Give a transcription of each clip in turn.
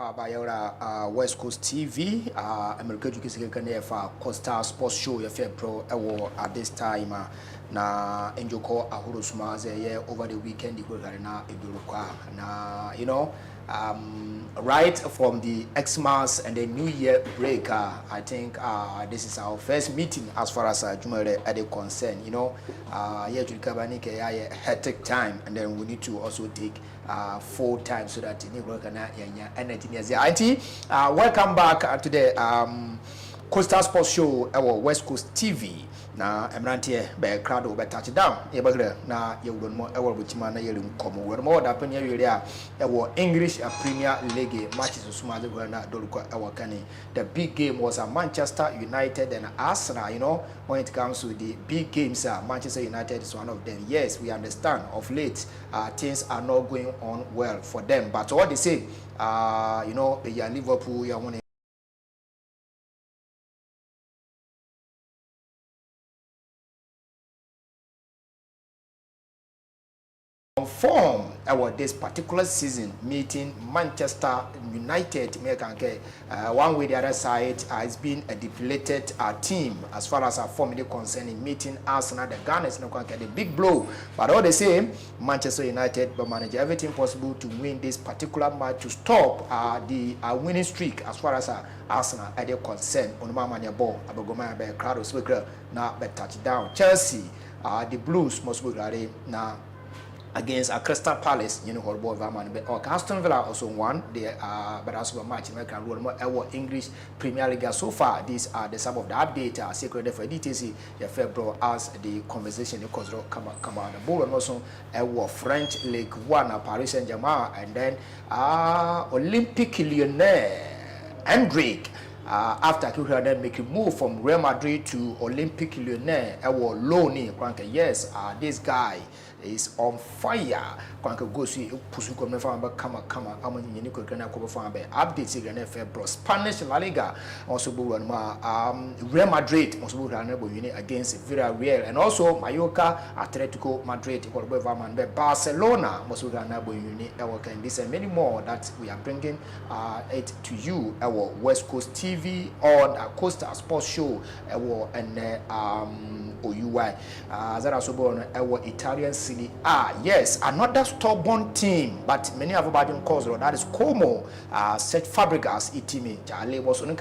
Bayora West Coast TV, America Education for Costa Sports Show, your fair pro at this time. Na enjoko ahuru sumaze ye over the weekend na iburuka na right from the Xmas and the New Year break I think this is our first meeting as far as Jumare are concerned. Here to Kabani ke a hectic time, and then we need to also take full time so that welcome back to the Coastal Sports Show, our West Coast TV. Na emrantie be crowd be touch down e bagre na ye won mo e wor butima na ye rim komo wor mo da pen ye were a e wo English Premier League matches suma de na doruko e wo kane. The big game was Manchester United and Arsenal. When it comes to the big games, Manchester United is one of them. Yes, we understand of late things are not going on well for them, but what they say they are Liverpool, you want form our this particular season meeting Manchester United one way the other side has been a depleted team as far as our form is concerned meeting Arsenal. The Gunners the big blow, but all the same Manchester United will manage everything possible to win this particular match to stop the winning streak as far as Arsenal are concerned. On the ball abogoma be crowd speaker na be touchdown Chelsea the Blues must be now against Crystal Palace, Horbo Vaman, or Aston Villa also won the but also match in our English Premier League so far. These are the some of the update secret for DTC February as the conversation because come on the ball and also our French League 1 Paris Saint-Germain and then Olympic Lyonnais Hendrick after Kuhra make a move from Real Madrid to Olympic Lyonnais our loanee yes this guy is on fire. Kwanka go see pusu ko mefa ba kama amani ni ko kana ko fa ba update ga na February Spanish La Liga also bo ma Real Madrid also bo na bo win against Villarreal and also Mallorca Atletico Madrid ko bo va man be Barcelona also na bo win and this and many more that we are bringing it to you our West Coast TV on Coastal Sports Show and OUI that also bo our Italian yes, another stubborn team, but many have about cause that is Como, set Fabregas, Itimi, Charlie was on the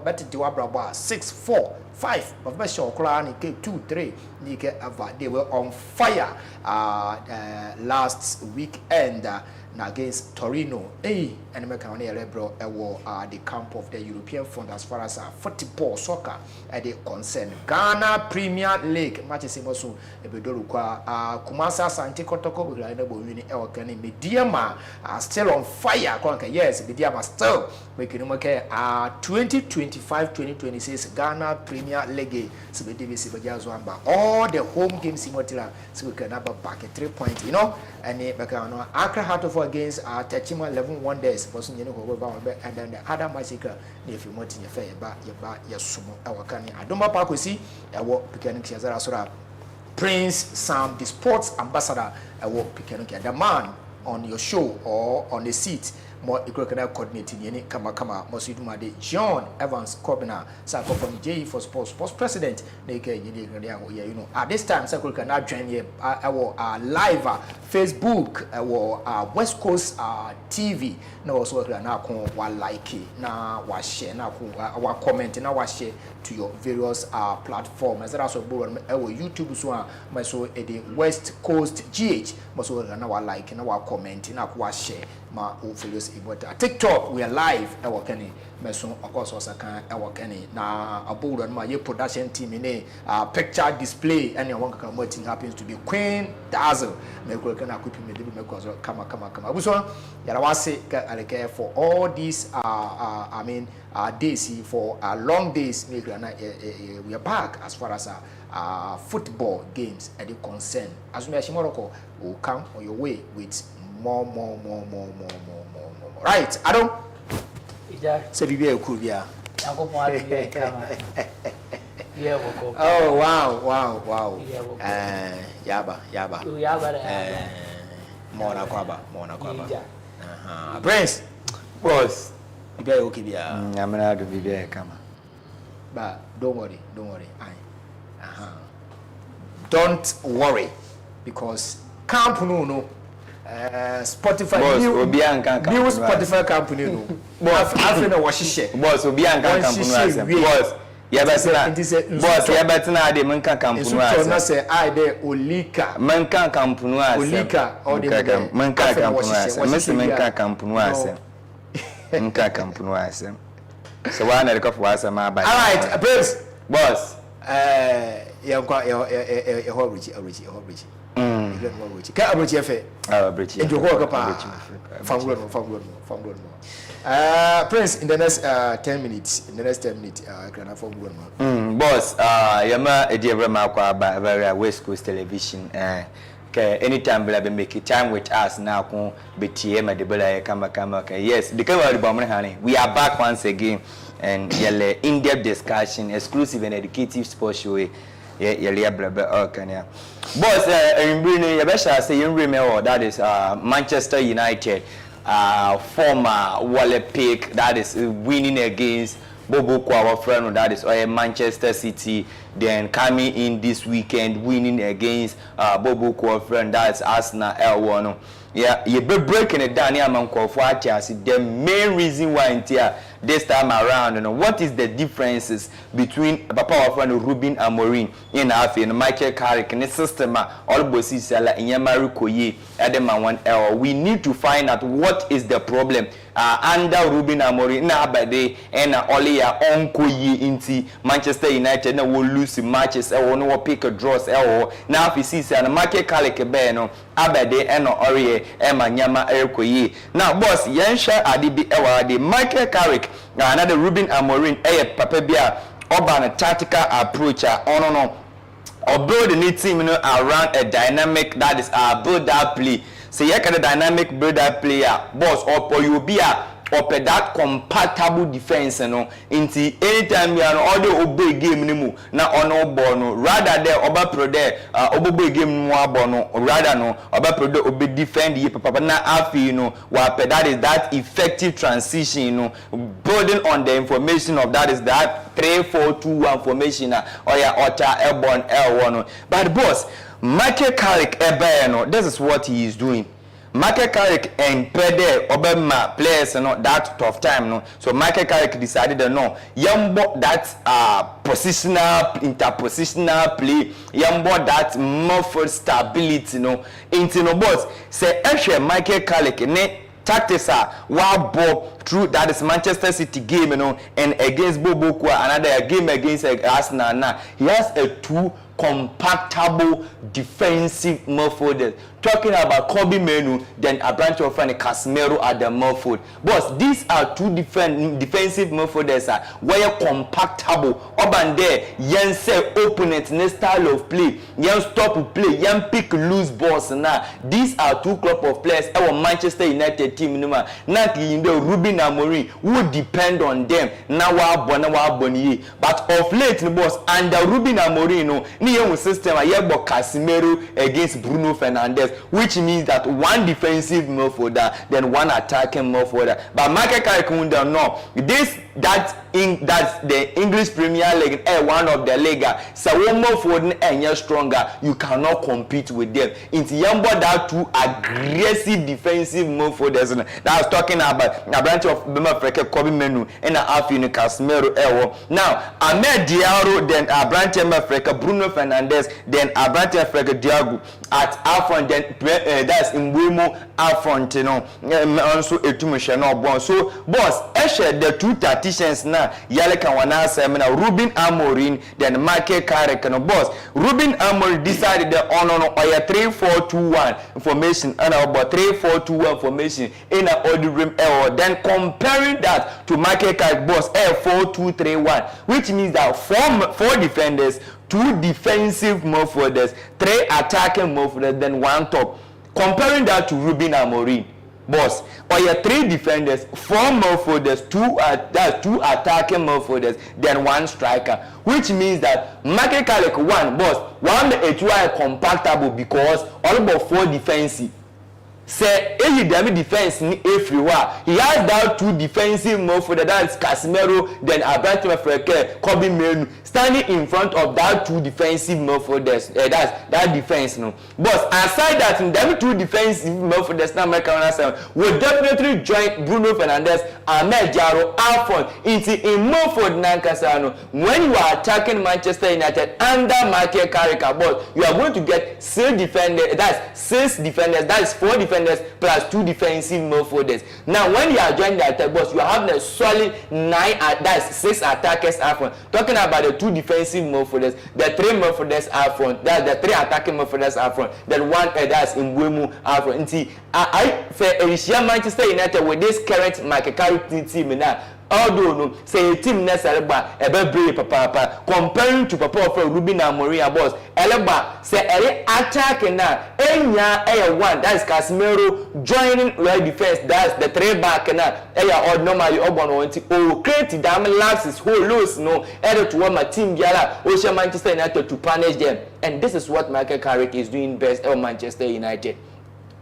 better to Abra 6-4, 5 of Bishop Crown, 2-3, they were on fire last weekend. Against Torino, and American Lebro, the camp of the European Fund as far as football, soccer, they concern. Ghana Premier League matches also Ebedoruka, Kumasa Santi Kotoko, Winnie Elkani, Mediama are still on fire. Yes, Mediama still making 2025-2026 Ghana Premier League. So we all the home games in Motila, so we can have back at 3 points, and Accra Heart of against Tachima 11 Wonders, person and then the other massacre if you want in your fair, your sumo, our canny. I don't know about see a walk Picanic Yazara Prince Sam, the sports ambassador, a walk Picanic, the man on your show or on the seat. More economic coordinating yeni kama Mosidu de John Evans Corbina Sako from J for Sports President at this time Sako can now join here our live Facebook our West Coast TV na also na ko wa like na wa share na ko wa comment na wa share to your various platforms as also our YouTube so my so the West Coast GH so na wa like na wa comment na ko wa share ma o TikTok we are live our kenny meso of course also can our kenny na aboard ma ye production team in picture display and one can what thing happens to be Queen Dazzle me go can akupi me dey me cause kama abuso yara wase aleke for all these days for long days we are back as far as football games are concerned as we Morocco will come on your way with more. Right, I don't say be a cool yeah. Oh wow. Yaba. Mona kwaba. Prince. Boss. Be okay be ah. I'm not to be there, come. But don't worry. Don't worry because camp no. Spotify new Spotify company no. Boss, after no washishe. Boss, obi anka company boss. Yeah, boss, yeah, de menka company so na say I de olika. Menka company olika or de menka company Miss menka company asem. Menka company asem. So why na the for asem about. All right, Prince. Boss. You kwa you Richie. Ka abrochi efe. Abrochi. Ejo ho ka pa. Famgulo no. Prince, in the next 10 minutes, can famgulo no. Boss, yama ediebra makwa ba West Coast television anytime we make it time with us now ko betie ma de bela kama yes the camera we are back once again and yele in-depth discussion exclusive and educative sports show yele braba okania boss mbrini yabesha say remember that is Manchester United former Olympic that is winning against Bobo our friend that is Manchester City, then coming in this weekend winning against Bobo our friend that's Arsenal L1. Yeah, you be breaking it down here man for the main reason why here this time around, what is the differences between Papa our friend Ruben Amorim in Afi and Michael Carrick and the system all bossy seller in Yamaru Koye Adema 1L. We need to find out what is the problem under Ruben Amorim na abade and only ya onko ye inti Manchester United na will lose matches no pick a draws now if you see and Michael Carrick be no abade and ori Nyama Koye. Now boss yensha adibi the Michael Carrick another Ruben Amorim papa bia urban tactical approach no or build the team around a dynamic that is build that play. So you can dynamic build that player boss or you be or that compatible defense into anytime you are all the obey game nimu na ono bono rather there oba pro there obey game no abono rather no oba pro there obey defend ye papa na afi that is that effective transition building on the information of that is that 3-4-2-1 formation or ya utter airborne L1 but boss Michael Carrick this is what he is doing. Michael Carrick and Pede Obama players that tough time so Michael Carrick decided yambo that positional interpositional play yambo that more stability into boss say actually Michael Carrick ne tactics wild ball through that is Manchester City game and against Bobo another game against Arsenal now he has a two compactable defensive midfielder. Talking about Kobe Menu, then a branch of Casemiro at the midfield. Boss, these are two different defensive midfielders where compactable. Up there, yen say opponent next style of play, yen stop play, yen pick loose balls now. These are two club of players. Our Manchester United team, not in the Ruben Amorim would depend on them. Now but of late, boss, under Ruben Amorim, new system ayebo Casemiro against Bruno Fernandes, which means that one defensive midfielder then one attacking midfielder. But Michael Carrick no that's the English Premier League one of the league so one midfielder and stronger you cannot compete with them. It's yambo that two aggressive defensive midfielders that I was talking about a branch of Africa Kobe Menu and Afino Casemiro now Ahmed Diallo then a branch of Africa Bruno Fernandes then a branch of Africa Diago at Afron then that's in Wimo Afron also etumusha no bon so boss the two tacticians now yale kan wana semina Ruben Amorim then Michael Carrick no boss Ruben Amorim decided the on 3-4-2-1 formation and about 3-4-2-1 formation in a old room then comparing that to Michael Carrick boss 4-2-3-1 which means that four defenders, two defensive midfielders, three attacking midfielders, then one top. Comparing that to Ruben Amorim, boss, or your three defenders, four midfielders, two attacking midfielders, then one striker, which means that Michael Carrick one boss, one the compactable because all about four defensive. say any damn defense ni everywhere. He has that two defensive midfielder, that's Casemiro, then Abraham Freke, Kobe Menu, standing in front of that two defensive midfielders. That's that defense, no. But aside that, them two defensive midfielders, now will definitely join Bruno Fernandes, Ahmed Jaro, Alphon into in midfield Nankasano. When you are attacking Manchester United under Michael Carrick, but you are going to get 6 defenders. That's 6 defenders. That's 4 defenders plus 2 defensive midfielders. Now, when you are joining the attack box, you are having a solid 9. That's 6 attackers up front. Talking about the 2 defensive midfielders, the 3 midfielders up front. That's the 3 attacking midfielders up front. Then 1 that's in Mbeumo up front. I feel Manchester United with this current Michael Carrick team now. Although no say team na Seleba ebe brave papa comparing to papa of Ruben Amorim boss Eleba say ere attack na enya one that's Casemiro joining right defense that's the 3 back na eya odd normally ogbon wanti o create damn lapses whole loss no ere to one my team biala o share Manchester United to punish them, and this is what Michael Carrick is doing best at Manchester United.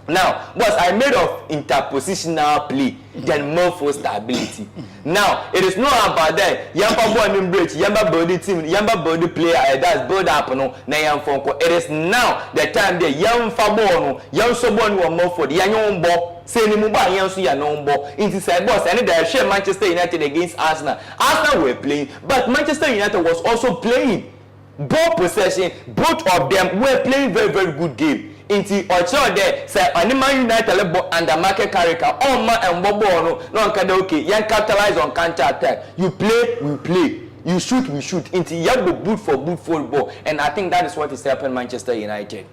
Now, boss, I made of interpositional play, then more for stability. Now, it is not about that. Yamba born bridge, Yamba body team, Yamba body player, that's build up no, Nayam Fonko. It is now the time the young Fabono, young Sobon were more for the young bo, saying Muba, young Suya no bo. Into said boss, and they share Manchester United against Arsenal. Arsenal were playing, but Manchester United was also playing. Ball possession, both of them were playing very, very good game. Inti ocho there say Anima United lebo under market Carrick on man and bobo no nkada okay yan capitalize on counter attack. You play, we play. You shoot, we shoot. Inti yabo boot for boot football, and I think that is what is happening Manchester United.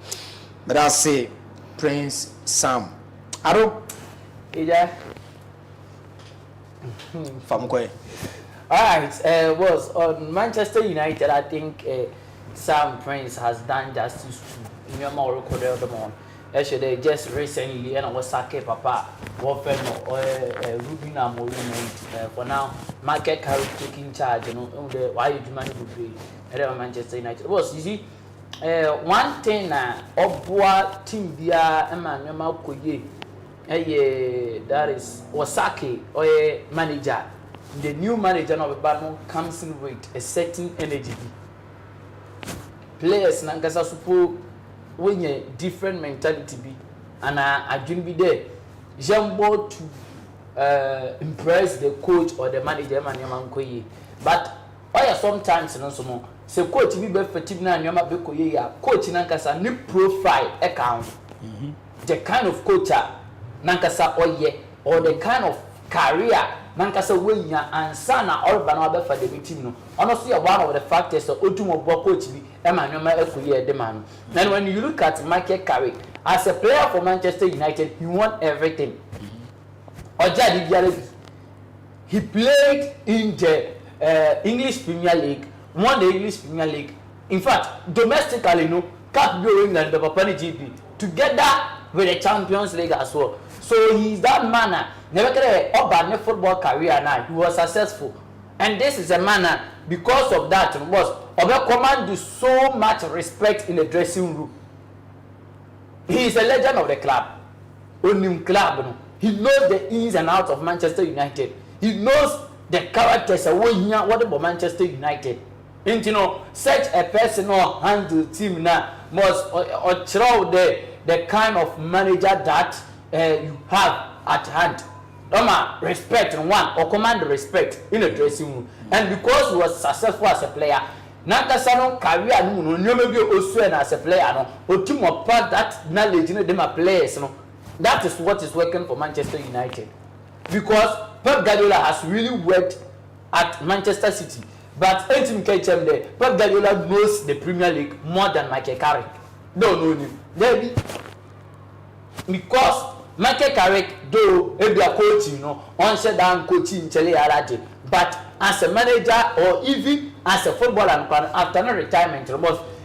But I say Prince Sam Aro Ija Famkoy. Alright, was on Manchester United. I think Sam Prince has done justice to Nyama recorded them on. Actually, just recently, and I was Sake Papa, Wolfen or Ruben Amorim. For now, Michael Carrick taking charge. You know, why you demand to be at Manchester United. Was you see, one thing Obwa team Bia Emma Nyama Koye. That is Osake or manager. The new manager of the battle comes in with a certain energy. Players Nankasa Supo when a different mentality be, and I dream be there. Jambo to impress the coach or the manager Manyamankoye. But why sometimes no so more. So coach be for team na Nyama Bekoye ya coach Nankasa new profile account. The kind of coach Nankasa oye or the kind of career Nankasa Wenya and Sana or Banaba for the team. No, honestly, one of the factors of Otumo coach be Emmanuel Ekuye Deman. And when you look at Michael Carrick as a player for Manchester United, he won everything. Ojadi Diallo, he played in the English Premier League, won the English Premier League. In fact, domestically, no, Cup England, the Papani GP, together with the Champions League as well. So he's that man. Never get a football career now. He was successful, and this is a man because of that. Was Obe command so much respect in the dressing room. He is a legend of the club. Onim club. He knows the ins and outs of Manchester United. He knows the characters of what about Manchester United. And you know, such a personal handle team now must or throw the kind of manager that you have at hand. Respect one or command respect in the dressing room. And because he was successful as a player, Nankasano career no maybe also as a player no Otimo part that knowledge in them players no. That is what is working for Manchester United. Because Pep Guardiola has really worked at Manchester City. But Team KHM there, Pep Guardiola knows the Premier League more than Michael Carrick. Don't know him. Maybe because Michael Carrick, though he be a coach, you know, on set down coaching Chile Araje, but as a manager or even as a footballer after no retirement,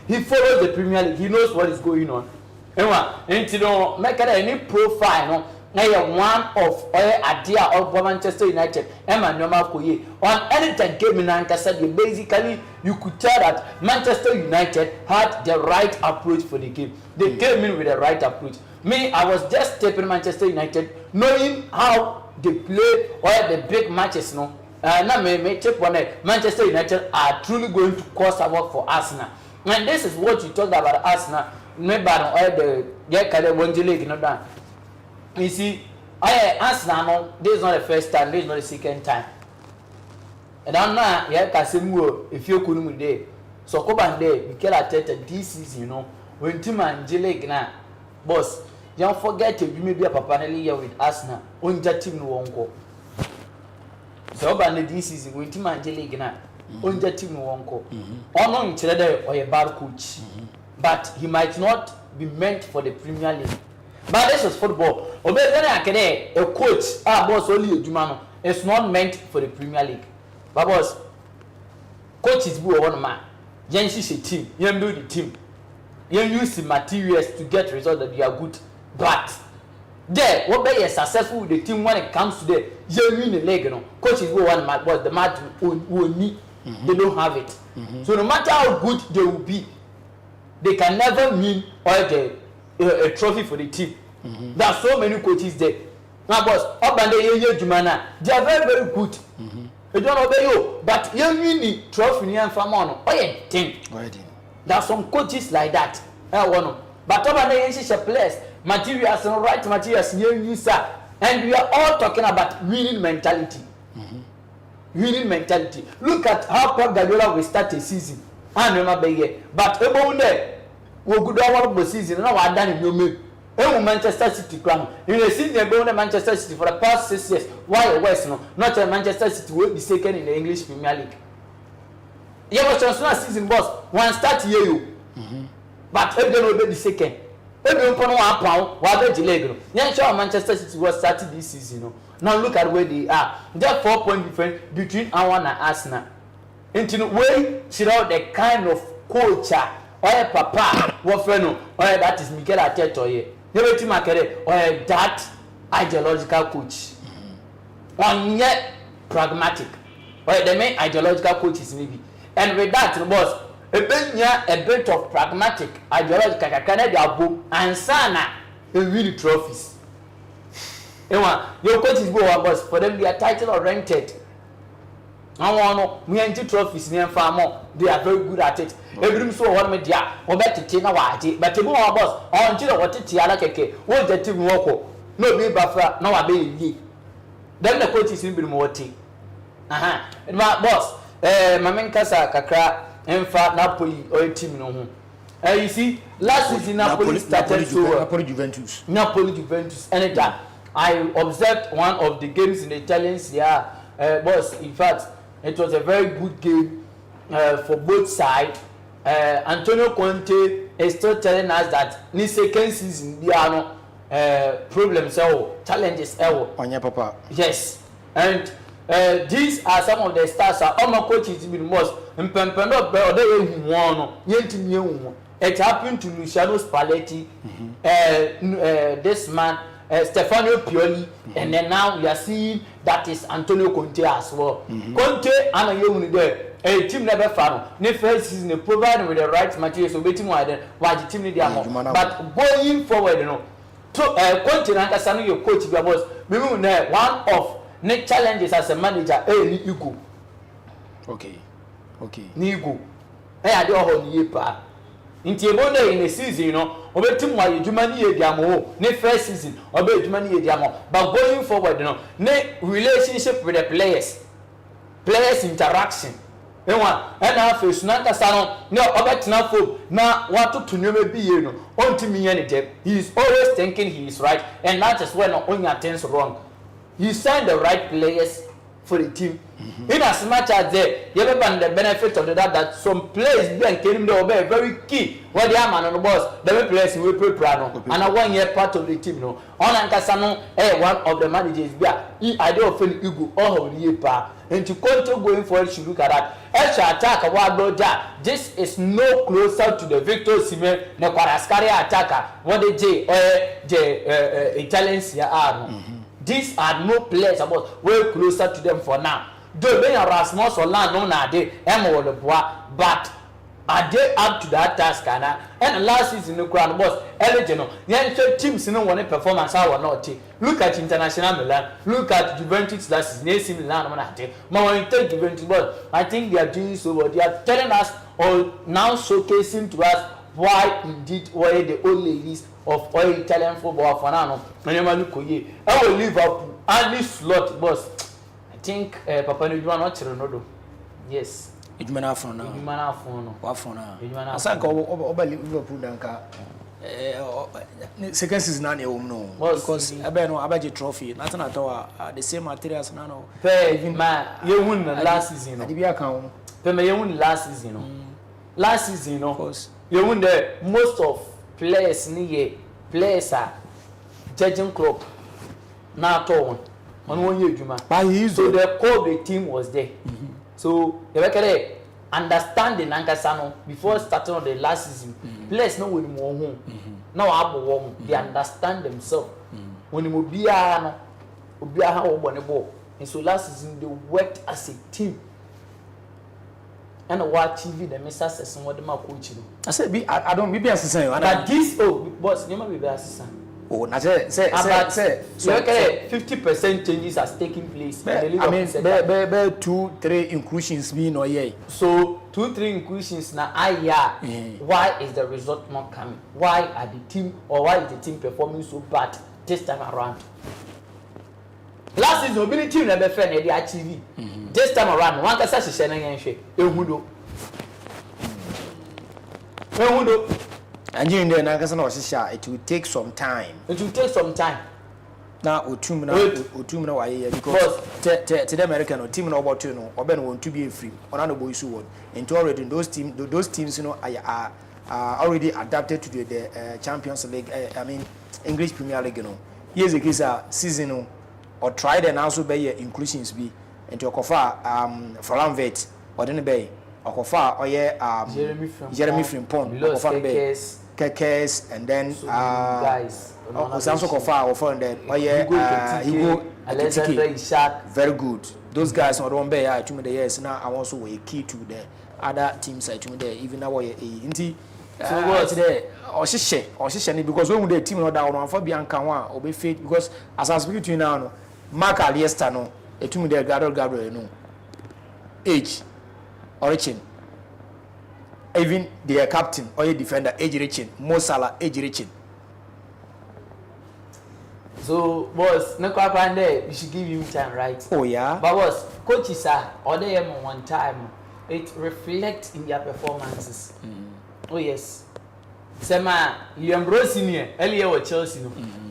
he follows the Premier League. He knows what is going on. And you know, make any profile, no, one of idea of Manchester United on anything game in Manchester. Basically you could tell that Manchester United had the right approach for the game. They came in with the right approach. Me, I was just stepping Manchester United, knowing how they play all the big matches. No, now me check one. Manchester United are truly going to cause havoc for Arsenal, and this is what you talked about Arsenal. Maybe all the league, you see, Arsenal, no, this is not the first time, this is not the second time. And I'm not, if you couldn't be there. So, come on there, Mikel Arteta this season, when Team Angelic now, boss, don't forget to you may be a papanelli here with Arsenal, on that team no one go. So, this season, when Team Angelic now, on that team no one go. Or no, each other or a bad coach. But he might not be meant for the Premier League. But this is football. A coach, boss only a Jumano, it's not meant for the Premier League. But boss, coach is one man. You see a team, you build the team, you use the materials to get results that you are good. But there, what be successful with the team when it comes to the you win the leg, coach is one man, but the match will need. They don't have it. So no matter how good they will be, they can never win a trophy for the team. There are so many coaches there. Now, boss, up and Jumana, they are very, very good. They don't obey you, but you win trophy and famano. Team. There are some coaches like that. But up and players, materials and right materials, and we are all talking about winning mentality. Winning mentality. Look at how Pep Guardiola will start a season. I remember here, but about there, we could have one season. Now I done in your Manchester City crown. In the season, they Manchester City for the past 6 years. Why West? No, not Manchester City will be second in the English Premier League. You was transfer season boss. One start here you, but if they will be the second. If you put 1 pound, why be delayed? Yeah, sure. Manchester City was started this season. Now look at where they are. There are 4 point difference between our and Arsenal. Into way, see out the kind of coach or papa, what friend, or that is Mikel Arteta or ye. Never to market or that ideological coach. One yet pragmatic, or the main ideological coaches maybe. And with that, boss, a bit of pragmatic ideological Canada and Sana, they win trophies. Your coaches go on, boss, for them they are title or rented. We enter trophies near farmer. They are very good at it. Every so one media or better tina white, but the more boss until what it tiara keke, what the team walk. No be buffer, no I be. Then the coach is in Bilmoti. And my boss, my main casa kakra, and fat Napoli or a team no. You see, last season Napoli started to Napoli Juventus, and I observed one of the games in the Italians. Yeah, boss, in fact. It was a very good game for both sides. Antonio Conte is still telling us that in the second season there are no problems or challenges. Papa. Yes, and these are some of the stars. All my coaches been most. It happened to Luciano Spalletti, this man. Stefano Pioli, and then now we are seeing that is Antonio Conte as well. Conte and a young there, a team never found. The first season, they provide with the right materials, so waiting why the team need their more. But going forward, so Conte and Cassano, your coach, was one of the challenges as a manager, Nigo. Okay. Nigo. I do all year. In the season, obetim wa edwuma ni ediamo ne first season obe edwuma ni ediamo, but going forward ne relationship with the players interaction and face na kasa no ne obetena fo na watoto nyoma biye no ontimi ye ne dem. He is always thinking he is right, and that is when onya things wrong. He signed the right players for the team. In as much as you have the benefit of that some players be and came there be very key. What they are man on the boss, the players will play piano, and a 1 year part of the team. No, on Ankasano, one of the managers be I don't feel you go all the year pa. And to continue going forward, should look at that. Extra attack of Wagoja. This is no closer to the Victor Osimhen, no Kwaraskari attacker. What the Italians here are. These are no players about way closer to them for now. Though they are Rasmus or Land, no, they Emo the Bois, but are they up to that task? And last season, the ground was eligible. The teams no one performance or not. Look at International Milan, look at Juventus last season, AC Milan. Now, take Juventus, but I think they are doing so. They are telling us or now showcasing to us why indeed why the old ladies of all Italian football for now. I will Liverpool and this slot, boss. I think Papa Nujuma not Ronaldo. Yes. Ejumana afọ na. Ejumana afọ no. Wafọ na. Ejumana. Asanka oba Liverpool danka second season na ewom no. Because abe no abaje trophy. Nothing at all. The same materials na no. Even ma you win last season no. Adibi aka ho. Pe me you win last season no. Last season no. Of course. You win the most of players ni ye players are judging club. Na to one. On one year ejuma. But he is so the core of the team was there. So they were understanding Nankasano before starting on the last season. Players know when more home. Now abo they understand themselves. When you be no obi aha wo bone ball. And so last season they worked as a team. And watch TV the success what the coach. I said I don't be assistant. But this boss you be assistant. Oh, na say so 50% changes has taken place. I mean, be 2-3 inclusions be no yeah. So 2-3 inclusions na why is the result not coming? Why are the team or why is the team performing so bad this time around? Last season, the team never fair they achieve. This time around, one can say she na yenhwe ehudo. And you know, it will take some time. It will take some time. Now, Otum now, why? Because to the American team no about you know, or Ben want to be free. On other boys who want. And already those teams, you know, are already adapted to the Champions League. I mean, English Premier League, you know. Here's a case season or try the also by inclusions be into a cofa for Lamvet or then bay. Okofa oye Jeremy Frimpong Okofa be Kekes and then guys Osamso Kofa Ofa and then oye Hugo Alexander Ishak very good. Those guys on one bay to me the years now I also were key to the other teams to me there even now inti so what today Oshishe because when the team not down on for Bianca one or be fit because as I speak to you now Mark Aliesta no to me there Gabriel no age Origin. Even their captain or a defender, age reaching, Mo Salah, age reaching. So, boss, no crap there, we should give you time, right? Oh, yeah. But, boss, coaches are or they am one time, it reflects in their performances. Oh, yes. Sema, Liam Rose senior, earlier with Chelsea.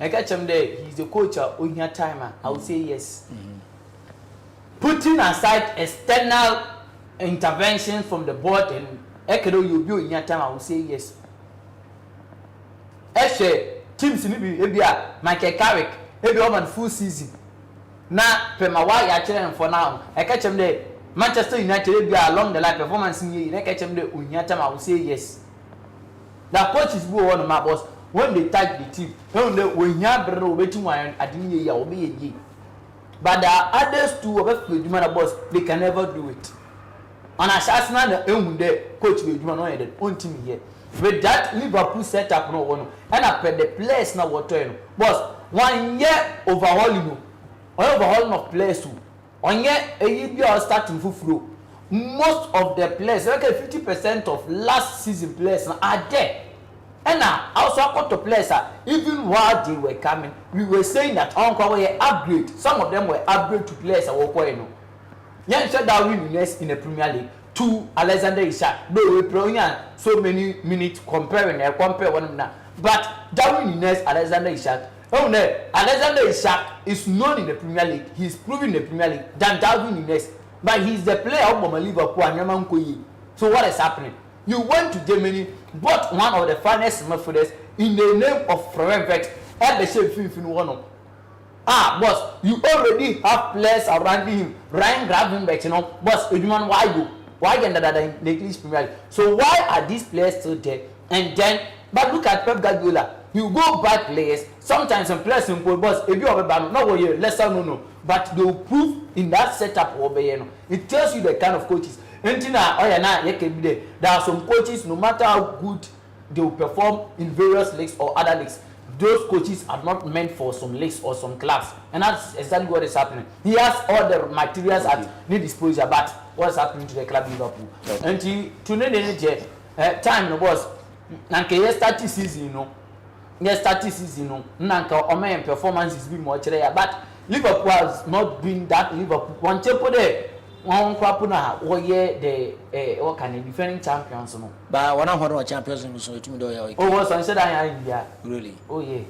I catch him there, he's the coach on your timer. I would say yes. Putting aside external intervention from the board and Ekedo you be in your time, I will say yes. Teams in Ebia, Michael Carrick, every over full season. Now, Pemawa Yachem for now. I catch him there. Manchester United Ebia along the line performance in here. I catch him there in your time, I will say yes. The coach is one of my boss. When they tag the team, when you have a waiting one, I didn't hear you be a ye. But there are others too of us with the boss, they can never do it. And as Arsenal the coach with the own team here. With that Liverpool set up no one. And I the players now what to boss 1 year overhauling of players too. 1 year a year starting full flow. Most of the players, okay, 50% of last season players are there. And now also got to players even while they were coming, we were saying that Uncle were upgrade. Some of them were upgrade to players that were going on. Yan said that winners in the Premier League to Alexander Ishak. No, we play so many minutes compare one another. But that winners Alexander Ishak. Oh no, Alexander Ishak is known in the Premier League. He's proven in the Premier League than Darwin Nunes. But he's the player of Liverpool and Yamankoyi. So what is happening? You went to Germany, bought one of the finest midfielders in the name of Florian and the shape one. Boss, you already have players around him Ryan Gravenberch, you know, boss, Edman, why go? Why get that in the English Premier League? So why are these players still there? And then, but look at Pep Guardiola. You go buy players. Sometimes some players in Paul boss, if you have a bad, no way, let's say no. But they will prove in that setup over here. It tells you the kind of coaches. There are some coaches, no matter how good they will perform in various leagues or other leagues, those coaches are not meant for some leagues or some clubs. And that's exactly what is happening. He has all the materials at his disposal, but what's happening to the club Liverpool? Okay. And to the time was nanke start season, you know. Yes, start season, you know. Nanka Omen performance is being more there, but Liverpool has not been that Liverpool. One tempo there. One kwapuna the what can the defending champions no. But one of our champions so it do ya. Oh, was on said I in India. Really? Oh yeah.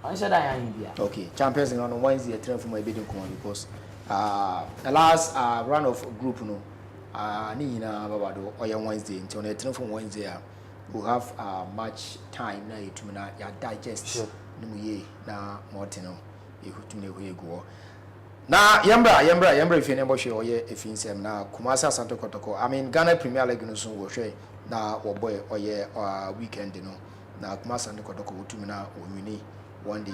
I said I in India. Okay, champions on Wednesday train for my bidding come because the last round of group no ni na babado oya Wednesday until the train from Wednesday we have much time na yetumi na ya digest no ye na morte no yehutumi na hoye go. Na yambra if you never show ye if in sem na Kumasi Santo Kotoko. I mean Ghana Premier League no so wo hwe na wo boy oye weekend no na Kumasi Santo Kotoko wutumi na wini one day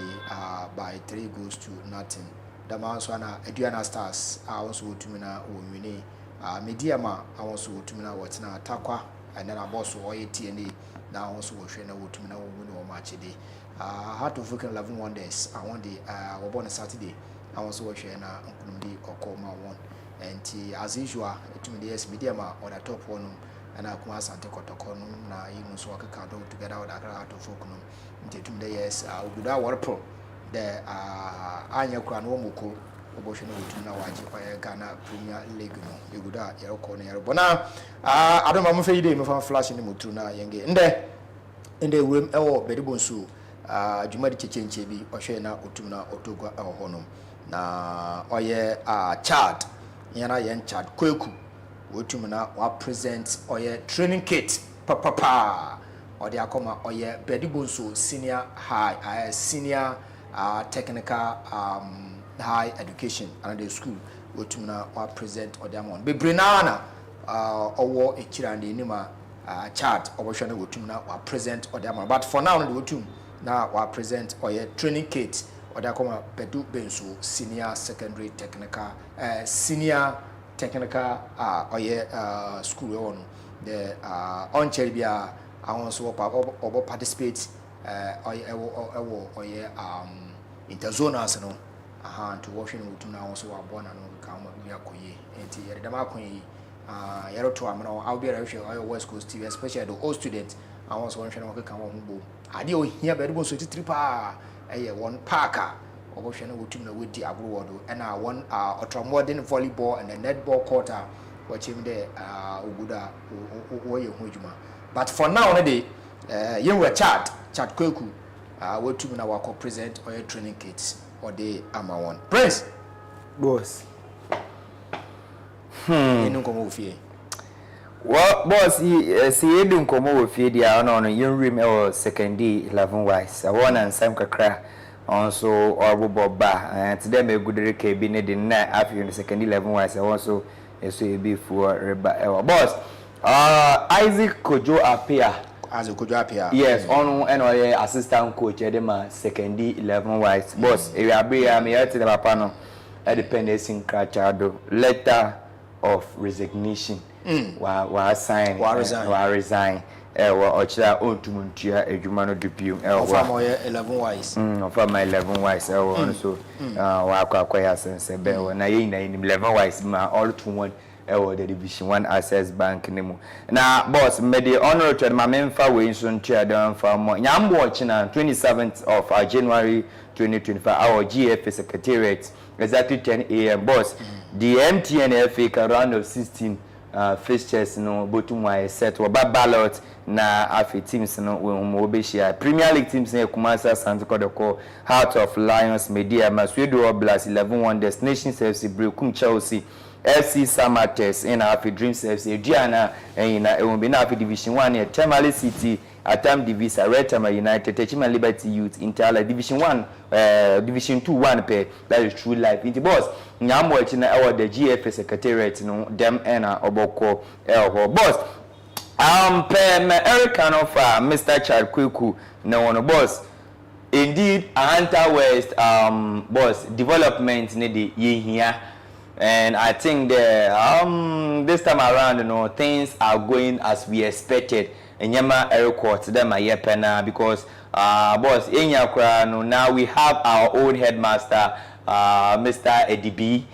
by 3-0. The man so na Aduana Stars also wutumi na wini Mediama also wutumi na watina Takwa and then aboso oye TNA na also wo hwe na wutumi na wini wo match dey Heart of African 11 Wonders I want the wo born Saturday I also watch na nkunumdi okoma one and as usual etumi the yes media ma on the top one and Kumasi Santo Kotoko no na you know so aka do together with Heart of Folk no etumi the yes oguda war pro the anya kura no moko obosho no etumi na waji kwa Ghana Premier League no oguda yeroko no yerbo na adoma mo fe ide me fa flash ni motru na yenge inde wem ewo bedibonsu jumadi chechenche bi ohwe na otumi na otogwa eho no na oye Chad yana yen Chad kweku wotum na wa present oye training kit papa odi akoma oye bedibonso senior high senior technical high education and the school wotum na wa present odi amon bebrenana owo echirande nima Chad obosho na wotum na wa present odi amon but for now no wotum na wa present oye training kit Oda koma Bedu Bensu senior secondary technical senior technical school on the on Cheribia I also participate interzonas no to Washington to now also born and come we are koye and Yadamakoyi yero to amno I'll be a West Coast TV especially the old students I was one channel come on adio here Bedu so 3 one Parker obohwe na wotum na wodi agro and one ultramodern volleyball and a netball quarter watch him there oguda oye hojuma but for now na dey you were chat kweku wotum na wako present or training kits or the ama one prince boss enu komo ofie well boss see edu nkomo ofie dia no yinrim e second day 11 wise I want and some kakra also or ba and today me gudere ke bi ne de na after in second 11 wise I also so e be for reba boss Isaac Kojo appear as Kojo appear yes on and assistant coach edema second 11 wise boss e abia me yet the papa no dependency in krachado letter of resignation wa sign wa resign ochira ontumuntua adwuma no debut from 11 wise from my 11 wise so wa akwa sense be na yin 11 wise ma all to one the division 1 access bank nemu na boss me the honor to my memfa we so ntua don fa mo nyambo ochina 27th of January 2025 our GFA secretariat exactly 10 a.m. boss the MTN FA round of 16 fixtures no botum why set or ballot na afi teams no we be share Premier League teams na Kumasi Santo Kotoko Heart of Lions Media Maswedo Blast 11 Wonders Nations FC Brekum Chelsea FC Samatex in Happy Dreams FC Diana and it will be now Division 1 here Tamale City Atam Divisa Retama United Techima Liberty Youth Intala Division 1 Division 2 1 pair that is true life in the boss nyam watching our the GFA secretariat no them and oboko boss per American of Mr. Chad Kweku no one boss indeed Hunter West boss development need here. And I think that this time around, things are going as we expected. And Yama Eric them a yepena because boss now we have our own headmaster, Mr. Edibi,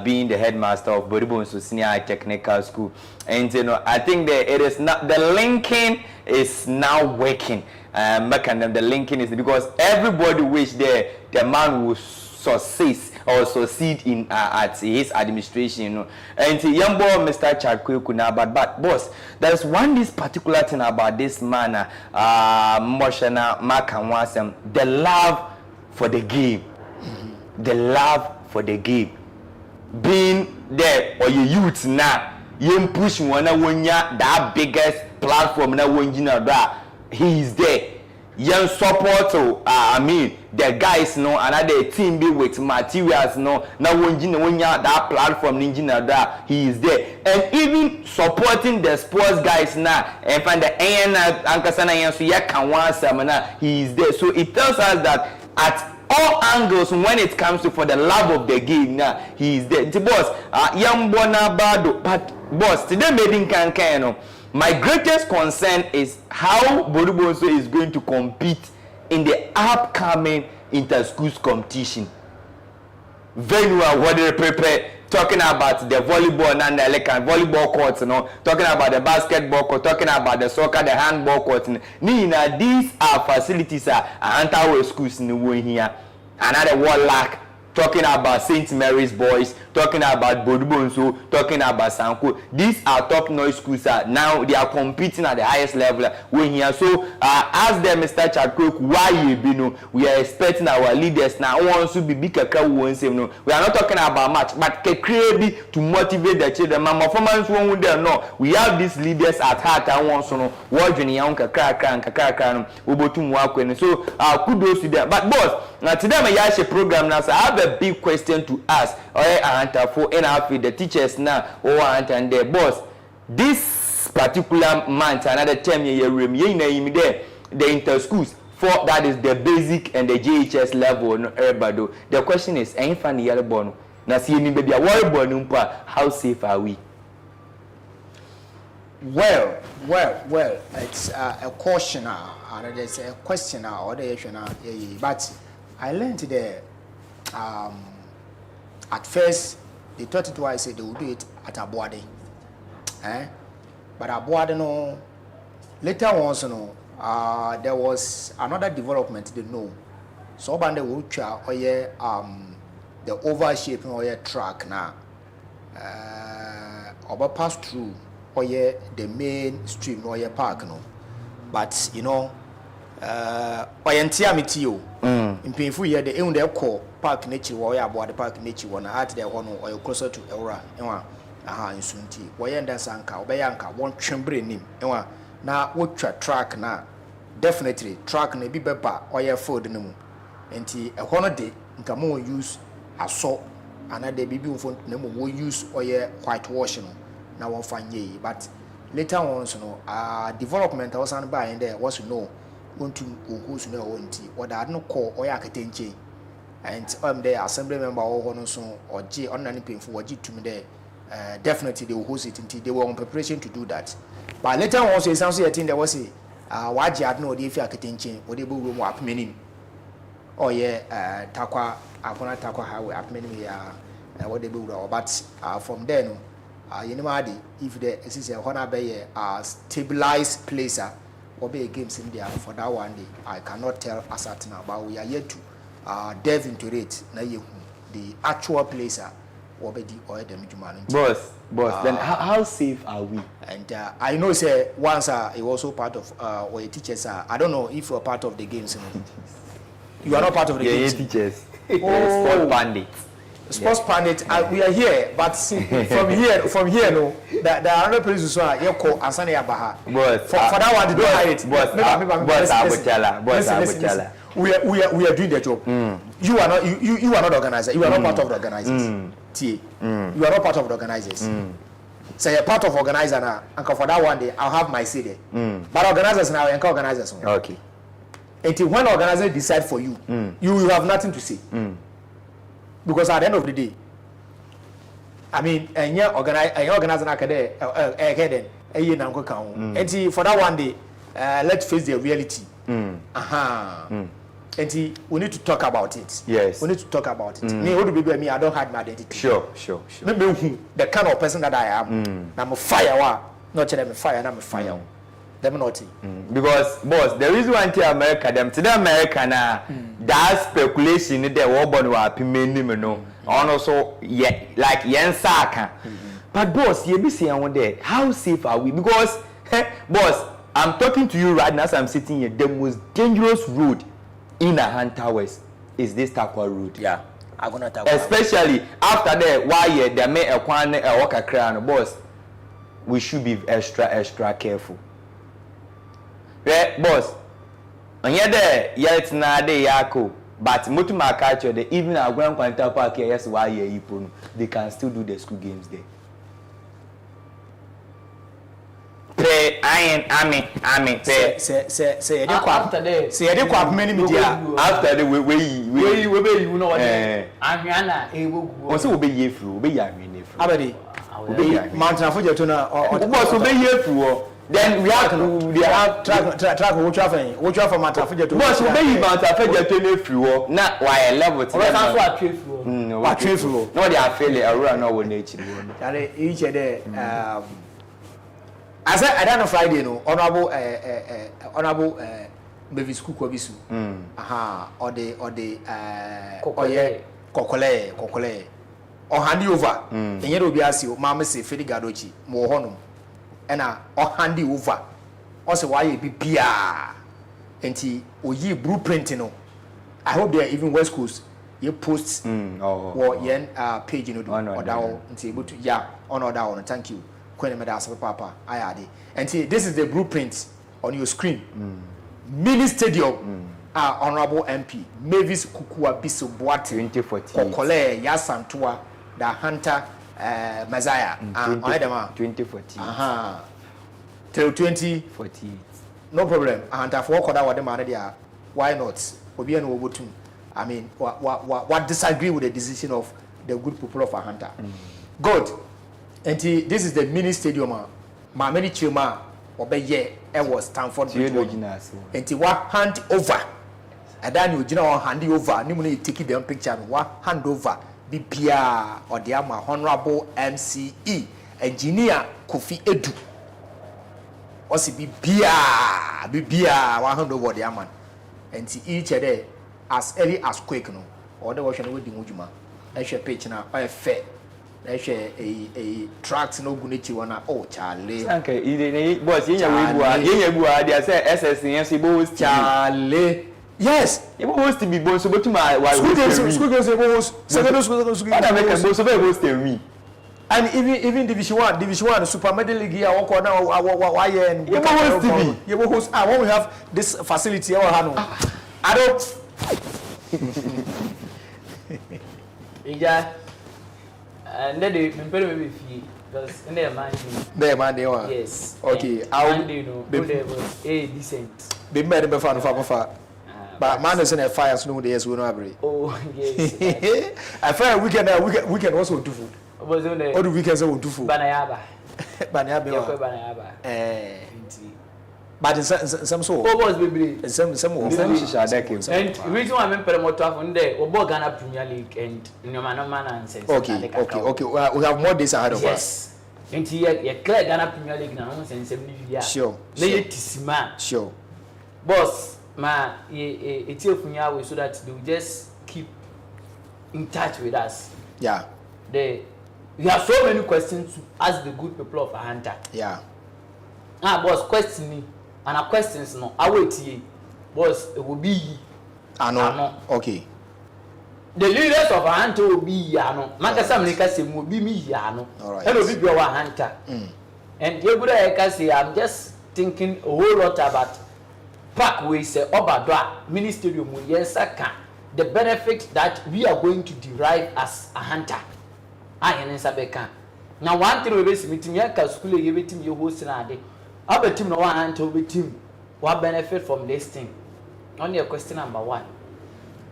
being the headmaster of Boribonso Senior Technical School. And I think that it is not the linking is now working. The linking is because everybody wish the man will succeed in at his administration, and young boy Mr. Chad Kweku now, but boss, there's this particular thing about this man, Moshana Makanwasem, the love for the game, the love for the game, being there or your youth now, you push one that biggest platform now when you know that he is there. Young support the guys another team be with materials now when that platform that he is there and even supporting the sports guys now and find the he is there, so it tells us that at all angles when it comes to for the love of the game now he is there. The boss young Bonabado, but boss today made in Kankano. My greatest concern is how Boribonso is going to compete in the upcoming inter-schools competition. Venue, what they prepare, talking about the volleyball and the volleyball courts, talking about the basketball court, talking about the soccer, the handball court. Nina, these are facilities are anti schools in the way here. Another Warlock. Talking about St. Mary's Boys, talking about Boribonso, talking about Sanko. These are top notch schools. Now they are competing at the highest level. When here, so ask them, Mr. Chadcook, why you be no? We are expecting our leaders now. Once to be big, we are not talking about much, but creatively to motivate the children. My performance won't there. No, we have these leaders at heart. I want to know what you need. So kudos to them. But boss, now today my yashi program now. So I have a big question to ask. For the teachers now, and the boss. This particular month, another 10 year room, the inter schools for that is the basic and the JHS level. The question is, ain't funny yellow born. Now see anybody a worry born. How safe are we? Well, it's a question, and there's a question or the issue, but I learned there. At first, they thought it was they would do it at Abuade, but Abuade no. Later on, there was another development they know. So when they would try the oval shape or track now, over pass through or the main stream or park no, but Oyantiamitio. In painful year, the end call park nature or about the park nature one at the one or closer to Eura, in Sunti, Wayanda Sanka, Obayanka, one chamber in him. Now, what track now? Definitely, track may be better or your food in the moon. And a holiday, in Camo use a saw, and a baby phone will use or your whitewashing. Now, one fine ye, but later on, development I was on by and there was want to who's no one tea, or that no call or yakatenge. And the assembly member or G on any painful or G to me there. Definitely they will host it until they were on preparation to do that. But later on, also, it sounds like there was a why you had no idea if you can't or they will walk meaning. Oh, yeah, Takwa, Akona Takwa Highway, up many what they will, but from then, you know, if there is a Honor Bay stabilized place. Or be games in there for that one day. I cannot tell us at now, but we are yet to delve into it. Now the actual place or be the oil damage man. Boss, then how safe are we? And I know say once you also part of or your teachers are. I don't know if you are part of the games. You are not part of the games. Teachers. Oh, sport bandits. Sports Planet, we are here, but from here, no, there are other places who are here called Asani Abaha. For that one, they don't hide it. We are doing the job. You are not you are not organizer. You are not part of the organizers. You are not part of the organizers. So you're part of organizer now. And for that one day, I'll have my say there. But organizers now, and organizers. Okay. Until when organizers decide for you, you will have nothing to say. Because at the end of the day, I mean, and your organizer academic, and for that one day, let's face the reality. And we need to talk about it. Yes. We need to talk about it. Me, who do me? I don't hide my identity. Sure. Maybe the kind of person that I am. I'm a fire. Not tell them fire. I'm a fire. Them not. Because boss, the reason why to America, them to the America now, that speculation in the war born were pimeni no. And also, yeah, like yen saka. But boss, you be saying one day, how safe are we? Because, boss, I'm talking to you right now as I'm sitting here. The most dangerous road in a Hunter West is this Takwa road. Yeah, I'm gonna talk. Especially after the why they make a one a walk a crown, boss. We should be extra careful. Yeah, boss. And yet it's not the yako. But Mutuma catch the even our grand quanta park here, yes, why they can still do the school games there. Play iron army play. Say many media after the way you know what Ariana also will be ye through, be yarn. Abadi. Mountain Afuja tuna or boss will be here through. Then we have track which offer Mountain Afuja to boss will be Mountain Afuja through. Not why I love it. What through? No, they are failing around our nature. Each day. I said I don't know Friday no honorable Mavis Kukobisu. Or the Kokole. Or hand you over. And yet will be asked you, Mamma say Fedi Gadochi, more honum. And or hand you over. Also, why you be Pia? And he or ye blueprinting. No, I hope they are even West Coast. You post or yen page you know or down and able to on or down. Thank you. Papa, I had it. And see, this is the blueprint on your screen. Mini Stadium, our honorable MP, Mavis Kukua Biso Boate, 2014, Kokole, Yasantua, the Hunter Messiah, 2014. Till 2014. No problem. Hunter for Koda, what the man there. Why not? Obi and Wobutun. I mean, what disagree with the decision of the good people of a Hunter? Good. And this is the mini stadium. My many children obey ye. It was Stanford Bridge. And he was hand over. And then you know hand over. You take the picture. What hand over? BPR or the honorable MCE engineer Kofi Edu. Also BPR. One hand over the man. And each day as early as quick no. Or the version with the Mujuma. I shall pitch now. I fair. A tracks no gunichi wana Charlie. Okay, boss, you say SS Charlie. Yes, it was to be boss about my wife. And even Division 1 Super Medal League here, I won't have this facility. I don't. Yeah. And then they prepare me fee because in their mind. Yes. Okay. I'll be decent. Be made me fan for. But man is in a fire snow days we no agree. Oh yes. I fire weekend also do food. All the weekends will do food. Banayaba. But in some so. What was baby? Some. And reason why I'm playing more tough there, we bought Ghana Premier League and no man nonsense. Okay. We have more days ahead of us. Yes. And here, clear Ghana Premier League now, and 70 years. Sure. Sure. Boss, it's your way so that they will just keep in touch with us. Yeah. We have so many questions to ask the good people of Ahanta. Yeah. Boss, question me. And our questions no. I wait here. Boss, it will be. I know. Okay. the leaders of Ahanta will be Yano. Makasa Mnikasi will be me Yano. And will be your Ahanta. And you would say, I'm just thinking a whole lot about Parkways, Obadwa, Ministerium, Yensaka, the benefit that we are going to derive as a hunter. I am in Sabeka. Now, one thing we base meeting, Yaka school, you bet him you host an I bet him no one hunter with him. What benefit from this thing? Only a question number 1.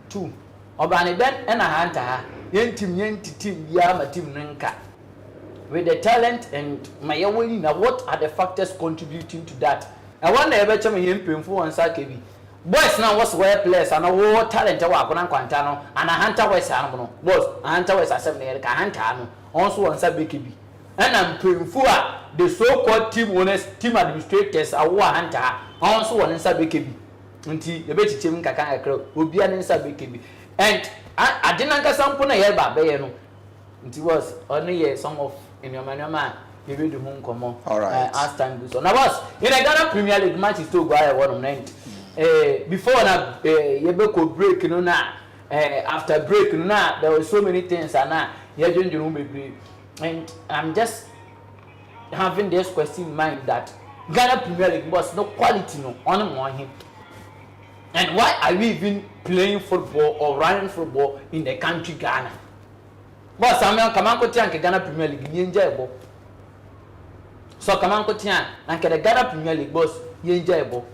2. Obani Ben and a hunter, Yentim team, Yama team Ninka. With the talent and my now what are the factors contributing to that? I wonder ever tell me him painful and Sakebi. Boys now was well players and a war talent our Quantano and a hunter was animal. Boss, a hunter was a 7 year hunter, also on Sabikibi. And I'm painful the so called team owners, team administrators, a war hunter, also on Sabikibi. Until the betty team Kakaka will be an Sabikibi. And I didn't get some puna here by Bayano. It was only some of in your man. You read the home come on. All right. As time goes on. Now, boss, in a Ghana Premier League match is still going on 90. Before that, you break, you know, now. After break, you know, now there were so many things, and now you're doing the room. And I'm just having this question in mind that Ghana Premier League was no quality, no, on him. And why are we even playing football or running football in the country Ghana? Boss, I'm come on, Ghana Premier League, you enjoy. So come on, and the Ghana Premier League boss, you enjoyable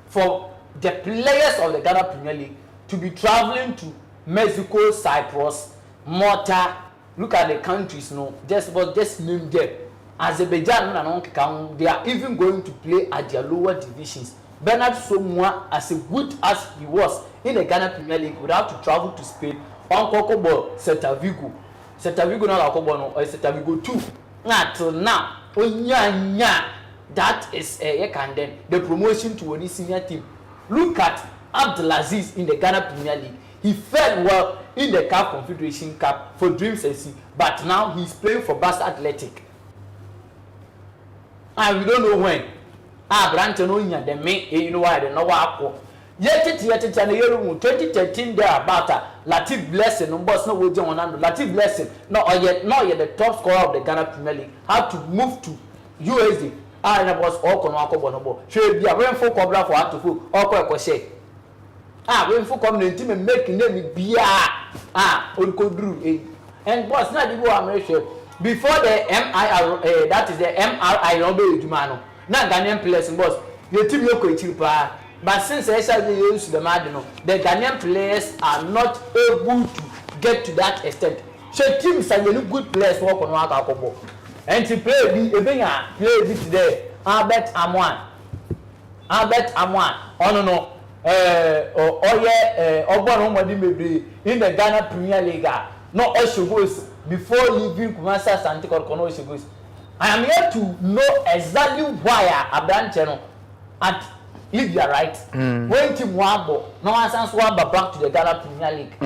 for the players of the Ghana Premier League to be traveling to Mexico, Cyprus, Malta. Look at the countries, no, just name them. Azerbaijan and they are even going to play at their lower divisions. Bernard Somoa, as good as he was in the Ghana Premier League, would have to travel to Spain on Kokobo, Celta Vigo now Kokobo or Celta Vigo 2. Until now. That is the promotion to any senior team. Look at Abdulaziz in the Ghana Premier League. He fared well in the CAF Confederation Cup for Dreams SC, but now he's playing for Barca Athletic. And we don't know when. Branton Onya, the main, you know why they know what. Yet, and the year 2013 there about Latif Blessing, no boss, no way John Latif Blessing, not yet the top scorer of the Ghana Premier League, had to move to USD. And was all Konako Bonobo. Should be a rainfall cobra for out to food, or Quaco. Rainfall community and making them be Uncle Drew. And boss, not the American. Before the MIR, that is the MRI Robert Jumano, not Ghanaian players, boss. The team local cheaper. But since they use the Madino, the Ghanaian players are not able to get to that extent. So teams are good players work on Wakakobo. And to play play today. Albert Amwan. Oh no. Maybe in the Ghana Premier League. No Oshogos before leaving Kumasa Santikor Kono Oshogos. I am here to know exactly why I branch at Libya, right? When Tim Wabo, no one sense Wamba back to the Ghana Premier League.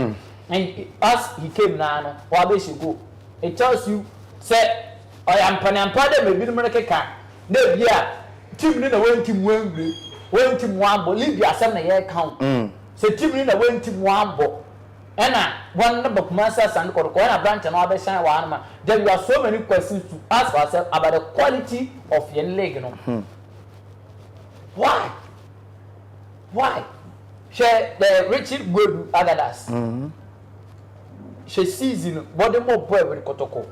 And as he came now, Wabe should go. It tells you, say, I am Panampada, maybe the America. No, yeah, Tim Nina went Tim Wembley, went Tim Wambo, Libya, 7 year count. So Tim Nina went Tim Wambo. And one number of masters and Corona branch and other shine one. There are so many questions to ask ourselves about the quality of your leg. Why? Share the Richard Good Agadas. She sees in body more boy with Kotoko.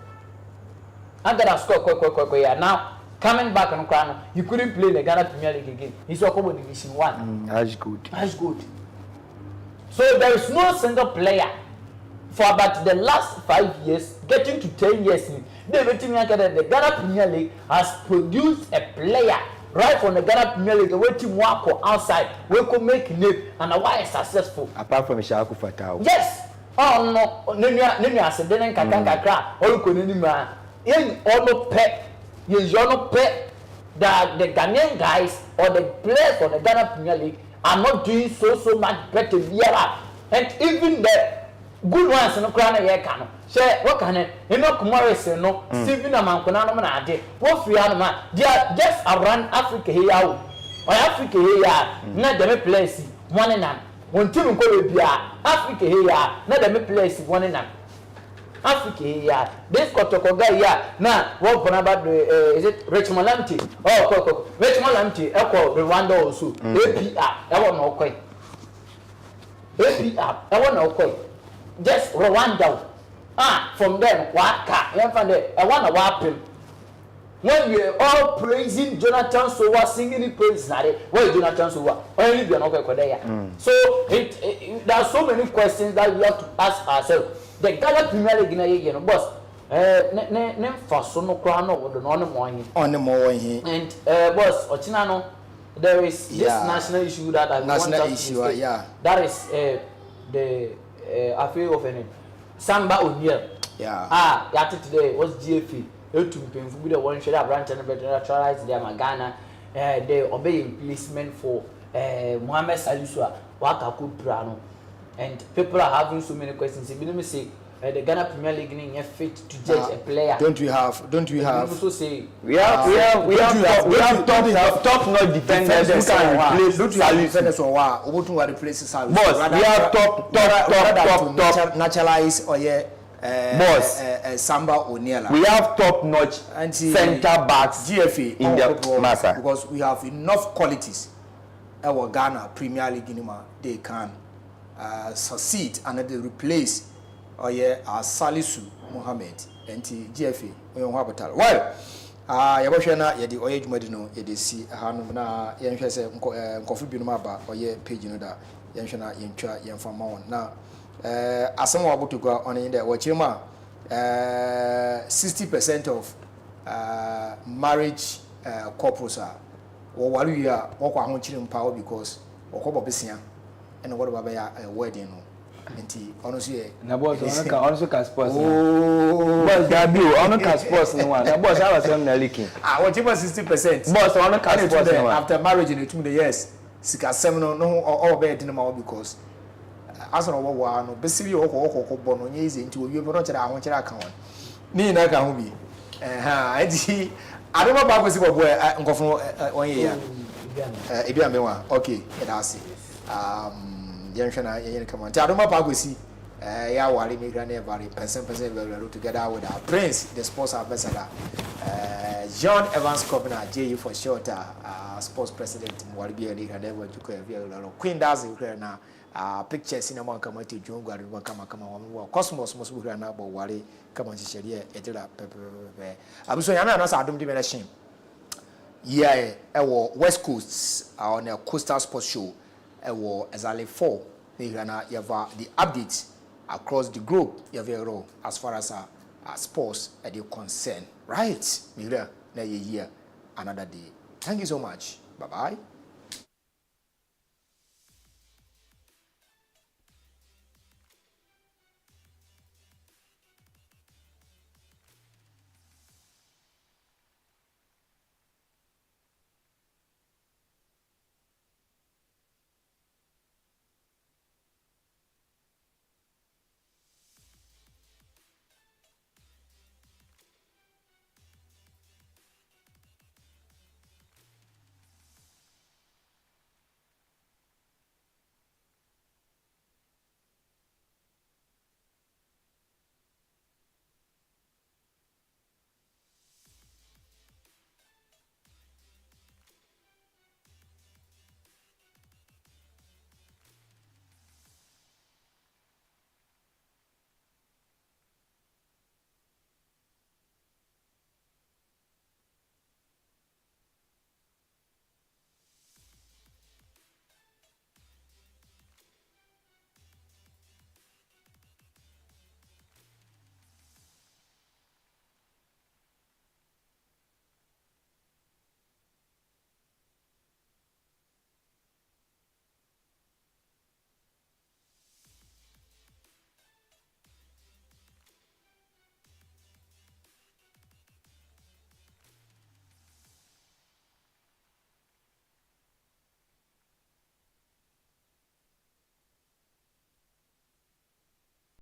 Agadas score now coming back on Crown. You couldn't play the Ghana Premier League again. He's Okobo Division 1. That's good. So there is no single player for about the last 5 years, getting to 10 years. The Ghana Premier League has produced a player right from the Ghana Premier League, where team work outside, we could make name and why successful. Apart from Shaku Fatao. Yes. Oh no, Nenya said then Kakaka, or Kunima. In all pet, you don't pet that the Ghanaian guys or the players for the Ghana Premier League are not doing so much better here. And even the good ones in the crown of your cannon. Say, what can it? You know, Morris, no, Stephen Amanconano, what free animal, they are just around Africa here. Or Africa here, not the place, one and won team ko be bia Africa here na dem players one na Africa here this kotoko guy here na what about is it Richmond Lamte Richmond Lamte Rwanda also APR e won no koi APR e won no koi just Rwanda from them waka you find there I want to wapim when we are all praising Jonathan Sowa singing praise where Jonathan Sowa only be no koi there so there are so many questions that we have to ask ourselves. The Ghana Premier League na ye no boss ne faso no kra no wodo no on mo hin and boss ochina no there is this national issue that I want to issue that is the affair of any Samba O'Neil ya today was GFA etum penfu bi the one share branch and better naturalize their Ghana they obey replacement for Mohamed Salisu waka ku prano. And people are having so many questions. If you say the Ghana Premier League is fit to judge a player. Don't we have? Also say we have top notch defenders who can replace. Don't we have defenders who can replace Salisu? Boss, we have top naturalize or boss Samba O'Neil. We have top notch centre backs GFA in the massa because we have enough qualities. Our Ghana Premier League they can. Succeed and they replace Salisu Mohammed and GFA on Habital. Well, Yabashana Yadi Oye Jumedino, Edisi, Hanumna, Yanshase, Kofi Binumaba, or ye page in the Yanshana Yancha Yanfamon. Now, as someone about to go on in there, Wachima 60% of marriage couples are or while we are walk in power because or couple Bessia. And what about a wedding? And honestly, also can sports. Oh, boss, Gabi, on can sports no one. Boss, I was leaking. What you 60%? Boss, on can sports after marriage in 2 years. Sika 7 no all bed in the because as on what no basically or bono easy into you not I want your account. Ni na ka hu bi. I don't know about what boy go from 1 year. Ebiamewa. Okay, that's it. Yanshana yen come on. Tadoma Pagosi, ya wali migrane valley, person together with our prince, the sports ambassador, John Evans Kovina, JU for short, sports president, Mwalibi and Never to Queen Dazi now. Pictures in a one come to June, come on, Cosmos must be now, but Wally come on to share Etila Pepper. I'm so yana I don't even shame. Yeah, our West Coast on a coastal sports show. Exactly 4 you have the updates across the globe as far as sports are concerned, right? Another day. Thank you so much. Bye bye.